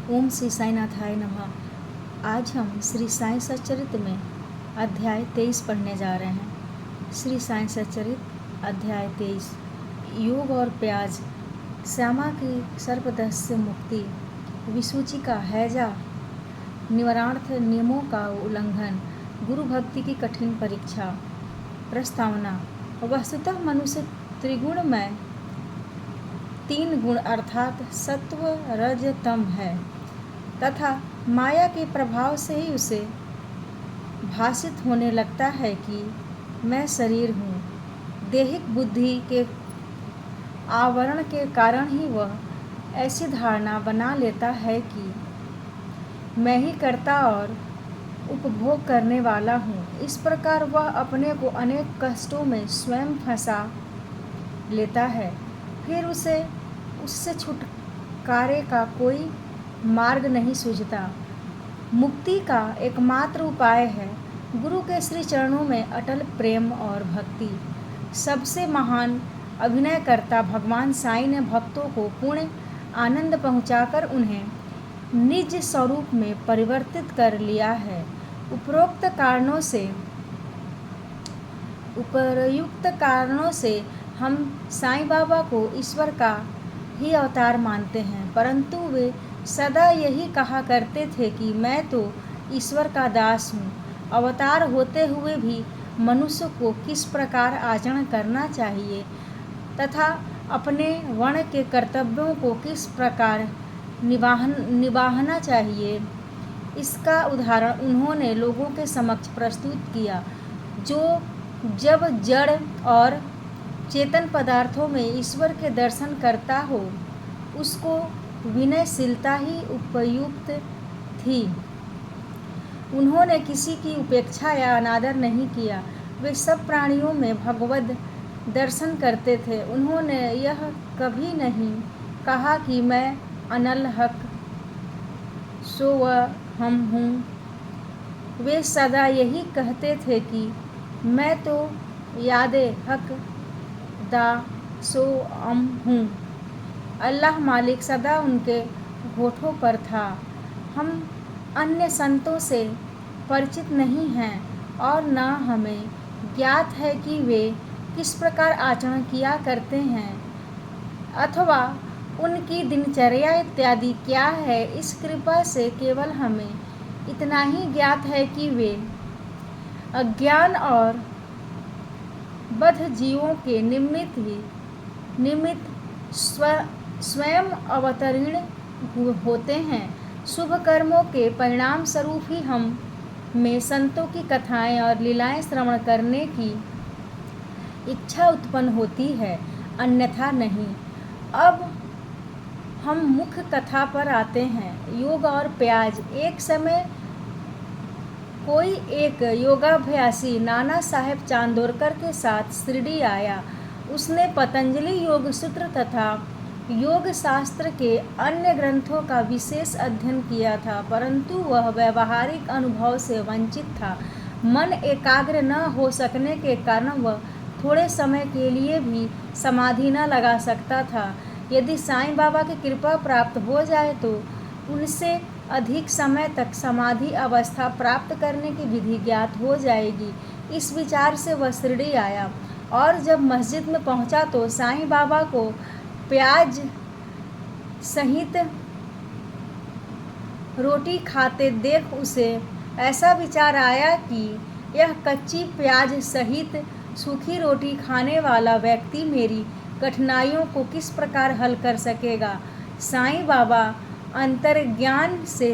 ओम श्री साईनाथाय नमः। आज हम श्री साई सच्चरित में अध्याय 23 पढ़ने जा रहे हैं। श्री साई सच्चरित अध्याय 23। योग और प्याज, श्यामा की सर्पदंश से मुक्ति, विसूची का हैजा, निवारणार्थ नियमों का उल्लंघन, गुरु भक्ति की कठिन परीक्षा। प्रस्तावना। वस्तुतः मनुष्य त्रिगुण में 3 गुण अर्थात सत्व रज तम है तथा माया के प्रभाव से ही उसे भासित होने लगता है कि मैं शरीर हूँ। देहिक बुद्धि के आवरण के कारण ही वह ऐसी धारणा बना लेता है कि मैं ही कर्ता और उपभोग करने वाला हूँ। इस प्रकार वह अपने को अनेक कष्टों में स्वयं फंसा लेता है। फिर उससे छुटकारे का कोई मार्ग नहीं सूझता। मुक्ति का एकमात्र उपाय है गुरु के श्री चरणों में अटल प्रेम और भक्ति। सबसे महान अभिनयकर्ता भगवान साईं ने भक्तों को पूर्ण आनंद पहुंचाकर उन्हें निज स्वरूप में परिवर्तित कर लिया है। उपयुक्त कारणों से हम साईं बाबा को ईश्वर का ही अवतार मानते हैं, परंतु वे सदा यही कहा करते थे कि मैं तो ईश्वर का दास हूँ। अवतार होते हुए भी मनुष्य को किस प्रकार आचरण करना चाहिए तथा अपने वर्ण के कर्तव्यों को किस प्रकार निभाना चाहिए, इसका उदाहरण उन्होंने लोगों के समक्ष प्रस्तुत किया। जब जड़ और चेतन पदार्थों में ईश्वर के दर्शन करता हो, उसको विनयशीलता ही उपयुक्त थी। उन्होंने किसी की उपेक्षा या अनादर नहीं किया। वे सब प्राणियों में भगवद दर्शन करते थे। उन्होंने यह कभी नहीं कहा कि मैं अनल हक सो वह हम हूँ। वे सदा यही कहते थे कि मैं तो यादे हक दा सो अम हूँ। अल्लाह मालिक सदा उनके होठों पर था। हम अन्य संतों से परिचित नहीं हैं और न हमें ज्ञात है कि वे किस प्रकार आचरण किया करते हैं अथवा उनकी दिनचर्या इत्यादि क्या है। इस कृपा से केवल हमें इतना ही ज्ञात है कि वे अज्ञान और बद्ध जीवों के निमित्त स्वयं अवतीर्ण होते हैं। शुभ कर्मों के परिणाम स्वरूप ही हम में संतों की कथाएं और लीलाएं श्रवण करने की इच्छा उत्पन्न होती है, अन्यथा नहीं। अब हम मुख्य कथा पर आते हैं। योग और प्याज। एक समय कोई एक योगाभ्यासी नाना साहेब चांदोरकर के साथ शिरडी आया। उसने पतंजलि योग सूत्र तथा योग शास्त्र के अन्य ग्रंथों का विशेष अध्ययन किया था, परंतु वह व्यवहारिक अनुभव से वंचित था। मन एकाग्र न हो सकने के कारण वह थोड़े समय के लिए भी समाधि न लगा सकता था। यदि साईं बाबा की कृपा प्राप्त हो जाए तो उनसे अधिक समय तक समाधि अवस्था प्राप्त करने की विधि ज्ञात हो जाएगी। इस विचार से वह शिरडी आया और जब मस्जिद में पहुंचा तो साईं बाबा को प्याज सहित रोटी खाते देख उसे ऐसा विचार आया कि यह कच्ची प्याज सहित सूखी रोटी खाने वाला व्यक्ति मेरी कठिनाइयों को किस प्रकार हल कर सकेगा। साईं बाबा अंतर्ज्ञान से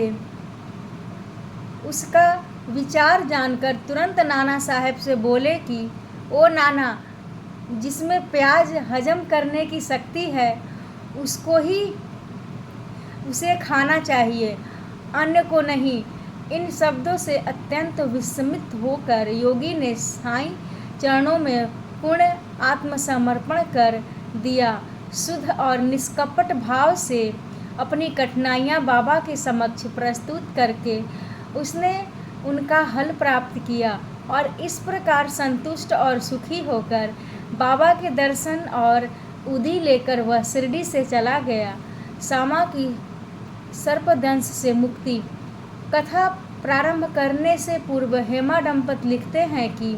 उसका विचार जानकर तुरंत नाना साहब से बोले कि ओ नाना, जिसमें प्याज हजम करने की शक्ति है उसे खाना चाहिए, अन्य को नहीं। इन शब्दों से अत्यंत विस्मित होकर योगी ने साईं चरणों में पूर्ण आत्मसमर्पण कर दिया। शुद्ध और निष्कपट भाव से अपनी कठिनाइयाँ बाबा के समक्ष प्रस्तुत करके उसने उनका हल प्राप्त किया और इस प्रकार संतुष्ट और सुखी होकर बाबा के दर्शन और उदी लेकर वह शिरडी से चला गया। सर्पदंश से मुक्ति। कथा प्रारंभ करने से पूर्व हेमा दंपत लिखते हैं कि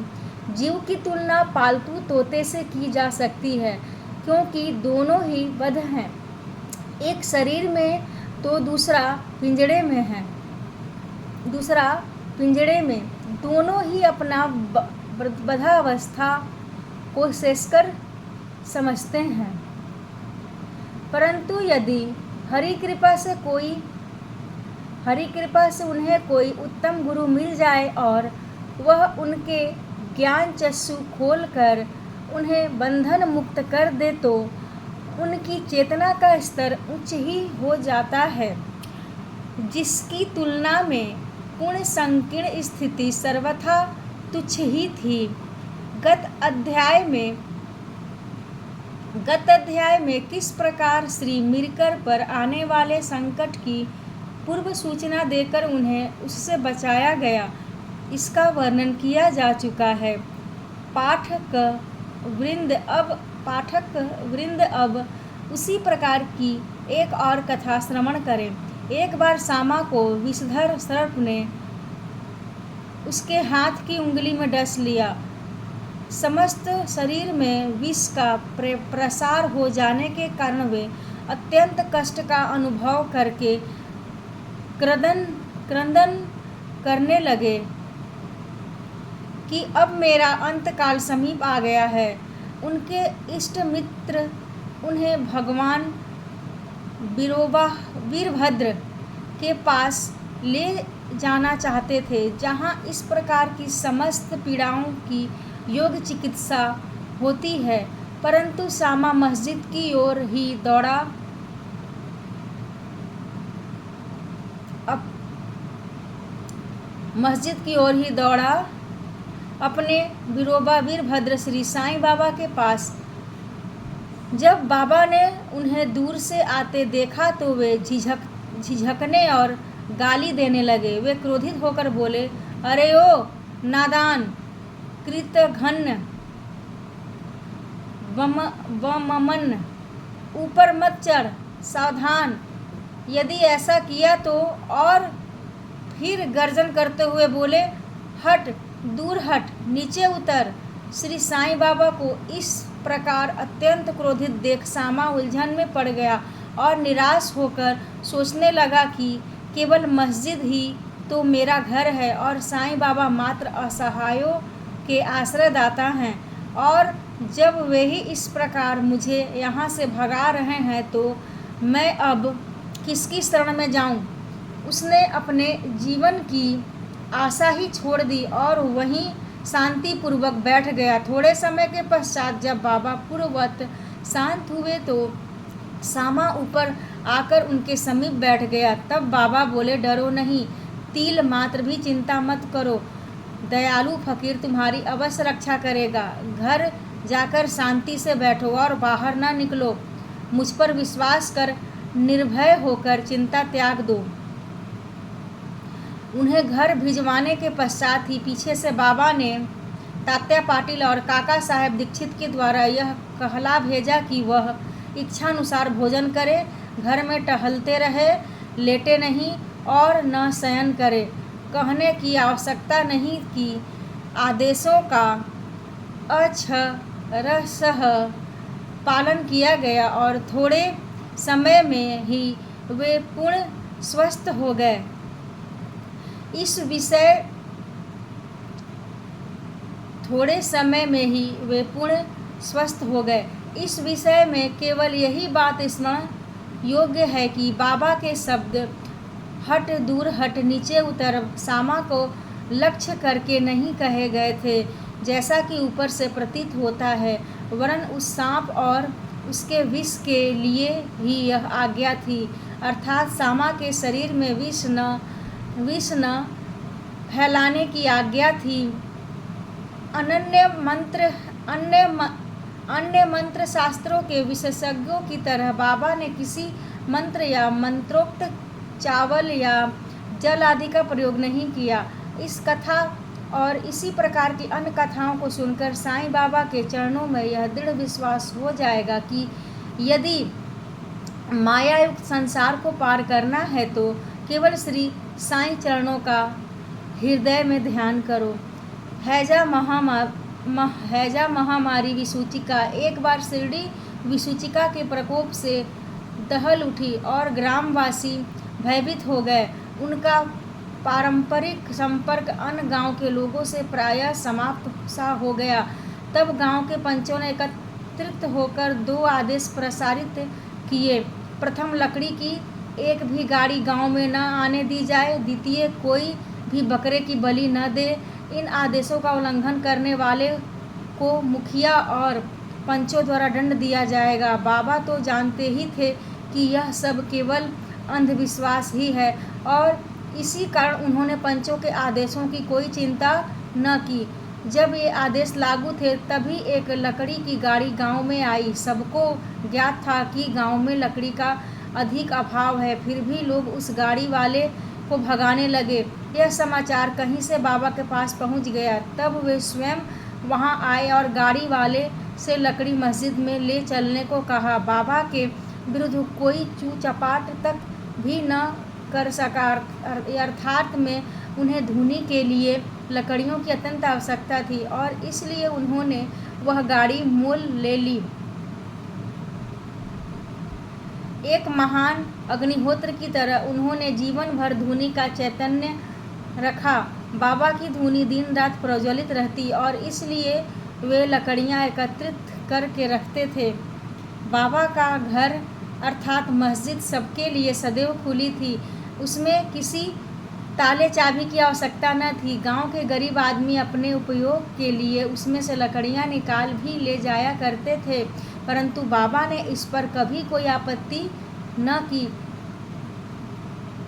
जीव की तुलना पालतू तोते से की जा सकती है, क्योंकि दोनों ही बद्ध हैं, एक शरीर में तो दूसरा पिंजड़े में है। दोनों ही अपना बद्धावस्था को शेषकर समझते हैं, परंतु यदि हरि कृपा से उन्हें कोई उत्तम गुरु मिल जाए और वह उनके ज्ञान चक्षु खोलकर उन्हें बंधन मुक्त कर दे तो उनकी चेतना का स्तर उच्च ही हो जाता है, जिसकी तुलना में पूर्ण संकीर्ण स्थिति सर्वथा तुच्छ ही थी। गत अध्याय में किस प्रकार श्री मिरकर पर आने वाले संकट की पूर्व सूचना देकर उन्हें उससे बचाया गया, इसका वर्णन किया जा चुका है। पाठक वृंद अब उसी प्रकार की एक और कथा श्रवण करें। एक बार सामा को विषधर सर्प ने उसके हाथ की उंगली में डस लिया। समस्त शरीर में विष का प्रसार हो जाने के कारण वे अत्यंत कष्ट का अनुभव करके क्रंदन करने लगे कि अब मेरा अंतकाल समीप आ गया है। उनके इष्ट मित्र उन्हें भगवान वीरभद्र के पास ले जाना चाहते थे, जहां इस प्रकार की समस्त पीड़ाओं की योग चिकित्सा होती है, परंतु सामा मस्जिद की ओर ही दौड़ा अपने विरोबा वीरभद्र श्री साईं बाबा के पास। जब बाबा ने उन्हें दूर से आते देखा तो वे झिझकने और गाली देने लगे। वे क्रोधित होकर बोले, अरे ओ नादान कृतघ्न वमन, ऊपर मत चढ़, सावधान। यदि ऐसा किया तो और फिर गर्जन करते हुए बोले, हट, दूर हट, नीचे उतर। श्री साईं बाबा को इस प्रकार अत्यंत क्रोधित देख सामा उलझन में पड़ गया और निराश होकर सोचने लगा कि केवल मस्जिद ही तो मेरा घर है और साईं बाबा मात्र असहायों के आश्रयदाता हैं, और जब वे ही इस प्रकार मुझे यहाँ से भगा रहे हैं तो मैं अब किसकी शरण में जाऊँ। उसने अपने जीवन की आशा ही छोड़ दी और वहीं शांतिपूर्वक बैठ गया। थोड़े समय के पश्चात जब बाबा पूर्ववत शांत हुए तो सामा ऊपर आकर उनके समीप बैठ गया। तब बाबा बोले, डरो नहीं, तिल मात्र भी चिंता मत करो, दयालु फकीर तुम्हारी अवश्य रक्षा करेगा। घर जाकर शांति से बैठो और बाहर ना निकलो। मुझ पर विश्वास कर निर्भय होकर चिंता त्याग दो। उन्हें घर भिजवाने के पश्चात ही पीछे से बाबा ने तात्या पाटिल और काका साहेब दीक्षित के द्वारा यह कहला भेजा कि वह इच्छानुसार भोजन करे, घर में टहलते रहे, लेटे नहीं और न शयन करे। कहने की आवश्यकता नहीं कि आदेशों का अक्षरशः पालन किया गया और थोड़े समय में ही वे पूर्ण स्वस्थ हो गए। इस विषय में केवल यही बात स्मरण योग्य है कि बाबा के शब्द हट, दूर हट, नीचे उतर सामा को लक्ष्य करके नहीं कहे गए थे, जैसा कि ऊपर से प्रतीत होता है, वरन उस सांप और उसके विष के लिए ही यह आज्ञा थी। अर्थात सामा के शरीर में विष न फैलाने की आज्ञा थी। अन्य मंत्र शास्त्रों के विशेषज्ञों की तरह बाबा ने किसी मंत्र या मंत्रोक्त चावल या जल आदि का प्रयोग नहीं किया। इस कथा और इसी प्रकार की अन्य कथाओं को सुनकर साईं बाबा के चरणों में यह दृढ़ विश्वास हो जाएगा कि यदि मायायुक्त संसार को पार करना है तो केवल श्री साईं चरणों का हृदय में ध्यान करो। हैजा महामारी विसूचिका एक बार शिरडी विसूचिका के प्रकोप से दहल उठी और ग्रामवासी भयभीत हो गए। उनका पारंपरिक संपर्क अन्य गांव के लोगों से प्रायः समाप्त सा हो गया। तब गांव के पंचों ने एकत्रित होकर 2 आदेश प्रसारित किए। प्रथम, लकड़ी की एक भी गाड़ी गांव में न आने दी जाए। द्वितीय, कोई भी बकरे की बलि न दे। इन आदेशों का उल्लंघन करने वाले को मुखिया और पंचों द्वारा दंड दिया जाएगा। बाबा तो जानते ही थे कि यह सब केवल अंधविश्वास ही है और इसी कारण उन्होंने पंचों के आदेशों की कोई चिंता न की। जब ये आदेश लागू थे तभी एक लकड़ी की गाड़ी गांव में आई। सबको ज्ञात था कि गांव में लकड़ी का अधिक अभाव है, फिर भी लोग उस गाड़ी वाले को भगाने लगे। यह समाचार कहीं से बाबा के पास पहुंच गया। तब वे स्वयं वहां आए और गाड़ी वाले से लकड़ी मस्जिद में ले चलने को कहा। बाबा के विरुद्ध कोई चूचपाट तक भी न कर सका। अर्थात में उन्हें धुनी के लिए लकड़ियों की अत्यंत आवश्यकता थी और इसलिए उन्होंने वह गाड़ी मोल ले ली। एक महान अग्निहोत्र की तरह उन्होंने जीवन भर धुनी का चैतन्य रखा। बाबा की धुनी दिन रात प्रज्वलित रहती और इसलिए वे लकड़ियां एकत्रित करके रखते थे। बाबा का घर अर्थात मस्जिद सबके लिए सदैव खुली थी। उसमें किसी ताले चाबी की आवश्यकता न थी। गांव के गरीब आदमी अपने उपयोग के लिए उसमें से लकड़ियां निकाल भी ले जाया करते थे, परंतु बाबा ने इस पर कभी कोई आपत्ति न की।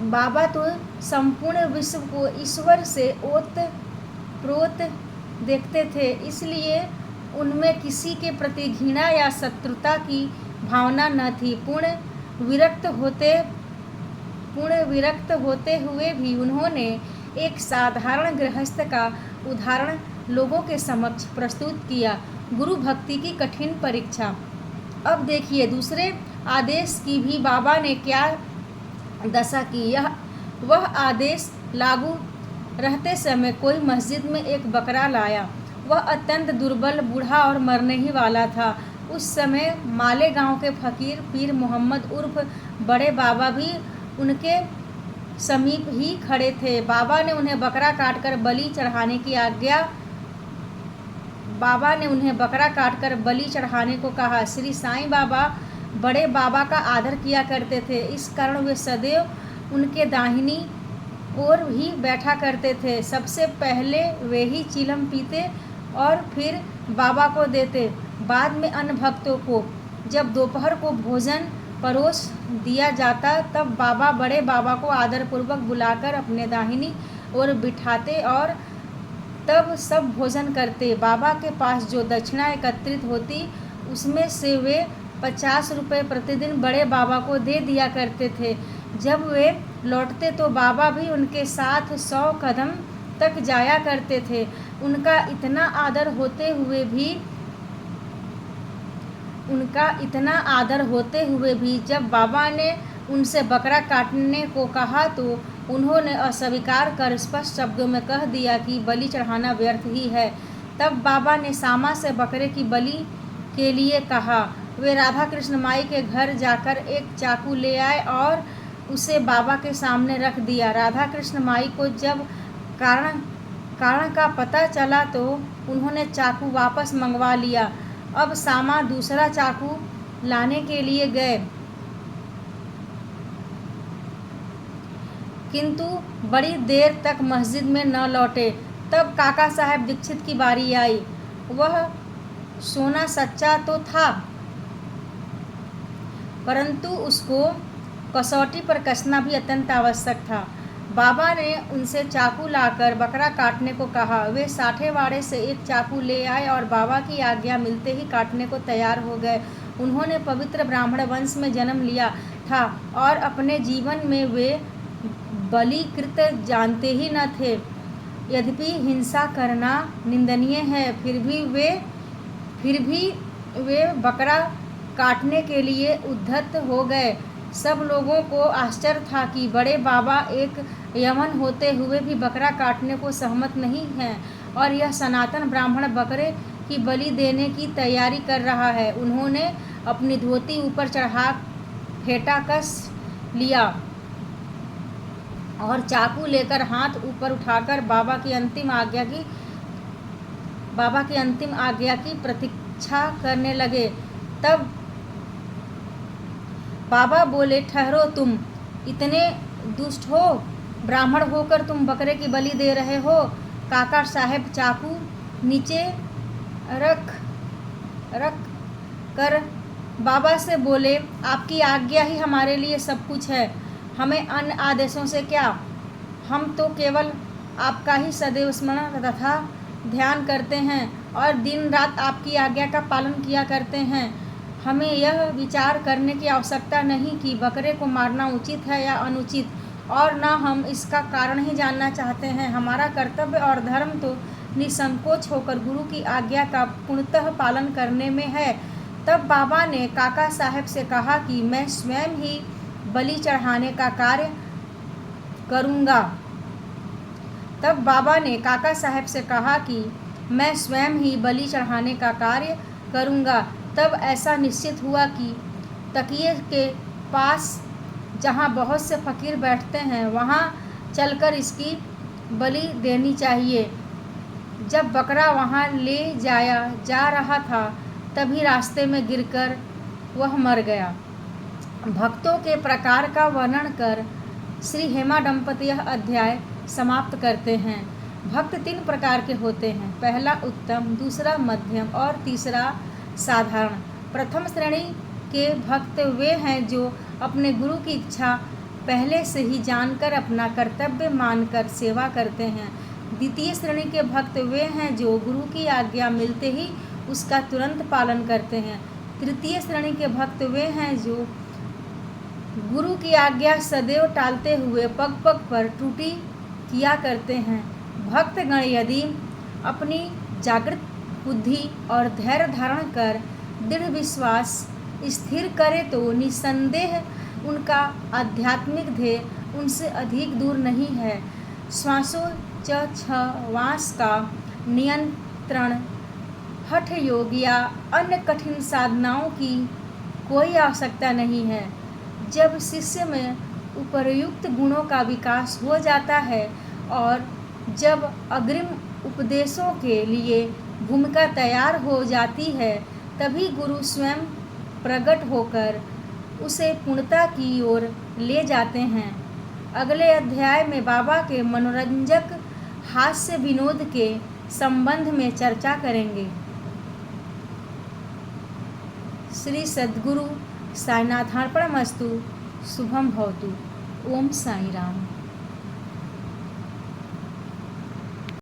बाबा तो संपूर्ण विश्व को ईश्वर से ओत-प्रोत देखते थे, इसलिए उनमें किसी के प्रति घृणा या शत्रुता की भावना न थी। पूर्ण विरक्त होते हुए भी उन्होंने एक साधारण गृहस्थ का उदाहरण लोगों के समक्ष प्रस्तुत किया। गुरु भक्ति की कठिन परीक्षा। अब देखिए दूसरे आदेश की भी बाबा ने क्या दशा की। वह आदेश लागू रहते समय कोई मस्जिद में एक बकरा लाया। वह अत्यंत दुर्बल, बूढ़ा और मरने ही वाला था। उस समय माले गांव के फकीर पीर मोहम्मद उर्फ बड़े बाबा भी उनके समीप ही खड़े थे। बाबा ने उन्हें बकरा काटकर बलि चढ़ाने को कहा। श्री साईं बाबा बड़े बाबा का आदर किया करते थे, इस कारण वे सदैव उनके दाहिनी ओर ही बैठा करते थे। सबसे पहले वे ही चिलम पीते और फिर बाबा को देते, बाद में अन्य भक्तों को। जब दोपहर को भोजन परोस दिया जाता तब बाबा बड़े बाबा को आदरपूर्वक बुलाकर अपने दाहिनी ओर बिठाते और तब सब भोजन करते। बाबा के पास जो दक्षिणा एकत्रित होती उसमें से वे 50 रुपये प्रतिदिन बड़े बाबा को दे दिया करते थे। जब वे लौटते तो बाबा भी उनके साथ 100 कदम तक जाया करते थे। उनका इतना आदर होते हुए भी जब बाबा ने उनसे बकरा काटने को कहा तो उन्होंने अस्वीकार कर स्पष्ट शब्दों में कह दिया कि बलि चढ़ाना व्यर्थ ही है। तब बाबा ने सामा से बकरे की बलि के लिए कहा। वे राधा कृष्ण माई के घर जाकर एक चाकू ले आए और उसे बाबा के सामने रख दिया। राधा कृष्ण माई को जब कारण का पता चला तो उन्होंने चाकू वापस मंगवा लिया। अब सामा दूसरा चाकू लाने के लिए गए, किंतु बड़ी देर तक मस्जिद में न लौटे। तब काका साहब दीक्षित की बारी आई। वह सोना सच्चा तो था, परंतु उसको कसौटी पर कसना भी अत्यंत आवश्यक था। बाबा ने उनसे चाकू लाकर बकरा काटने को कहा। वे साठेवाड़े से एक चाकू ले आए और बाबा की आज्ञा मिलते ही काटने को तैयार हो गए। उन्होंने पवित्र ब्राह्मण वंश में जन्म लिया था और अपने जीवन में वे बलिकृत जानते ही न थे। यद्यपि हिंसा करना निंदनीय है, फिर भी वे बकरा काटने के लिए उद्धत हो गए। सब लोगों को आश्चर्य था कि बड़े बाबा एक यमन होते हुए भी बकरा काटने को सहमत नहीं हैं और यह सनातन ब्राह्मण बकरे की बलि देने की तैयारी कर रहा है। उन्होंने अपनी धोती ऊपर चढ़ा फेंटा कस लिया और चाकू लेकर हाथ ऊपर उठाकर बाबा की अंतिम आज्ञा की प्रतीक्षा करने लगे। तब बाबा बोले, ठहरो, तुम इतने दुष्ट हो? ब्राह्मण होकर तुम बकरे की बलि दे रहे हो? काका साहब चाकू नीचे रख कर बाबा से बोले, आपकी आज्ञा ही हमारे लिए सब कुछ है, हमें अन्य आदेशों से क्या? हम तो केवल आपका ही सदैव स्मरण तथा ध्यान करते हैं और दिन रात आपकी आज्ञा का पालन किया करते हैं। हमें यह विचार करने की आवश्यकता नहीं कि बकरे को मारना उचित है या अनुचित, और न हम इसका कारण ही जानना चाहते हैं। हमारा कर्तव्य और धर्म तो निसंकोच होकर गुरु की आज्ञा का पूर्णतः पालन करने में है। तब बाबा ने काका साहब से कहा कि मैं स्वयं ही बलि चढ़ाने का कार्य करूँगा। तब ऐसा निश्चित हुआ कि तकिए के पास जहाँ बहुत से फकीर बैठते हैं वहाँ चलकर इसकी बलि देनी चाहिए। जब बकरा वहाँ ले जाया जा रहा था तभी रास्ते में गिरकर वह मर गया। भक्तों के प्रकार का वर्णन कर श्री हेमा दंपति यह अध्याय समाप्त करते हैं। भक्त 3 प्रकार के होते हैं, पहला उत्तम, दूसरा मध्यम और तीसरा साधारण। प्रथम श्रेणी के भक्त वे हैं जो अपने गुरु की इच्छा पहले से ही जानकर अपना कर्तव्य मानकर सेवा करते हैं। द्वितीय श्रेणी के भक्त वे हैं जो गुरु की आज्ञा मिलते ही उसका तुरंत पालन करते हैं। तृतीय श्रेणी के भक्त वे हैं जो गुरु की आज्ञा सदैव टालते हुए पग पग पर त्रुटि किया करते हैं। भक्तगण यदि अपनी जागृत बुद्धि और धैर्य धारण कर दृढ़ विश्वास स्थिर करे तो निसंदेह उनका आध्यात्मिक ध्येय उनसे अधिक दूर नहीं है। श्वासोच्छ्वास का नियंत्रण, हठ योग या अन्य कठिन साधनाओं की कोई आवश्यकता नहीं है। जब शिष्य में उपर्युक्त गुणों का विकास हो जाता है और जब अग्रिम उपदेशों के लिए भूमिका तैयार हो जाती है तभी गुरु स्वयं प्रकट होकर उसे पूर्णता की ओर ले जाते हैं। अगले अध्याय में बाबा के मनोरंजक हास्य विनोद के संबंध में चर्चा करेंगे। श्री सद्गुरु साईनाथार्पणमस्तु। शुभम भवतु। ओम साई राम।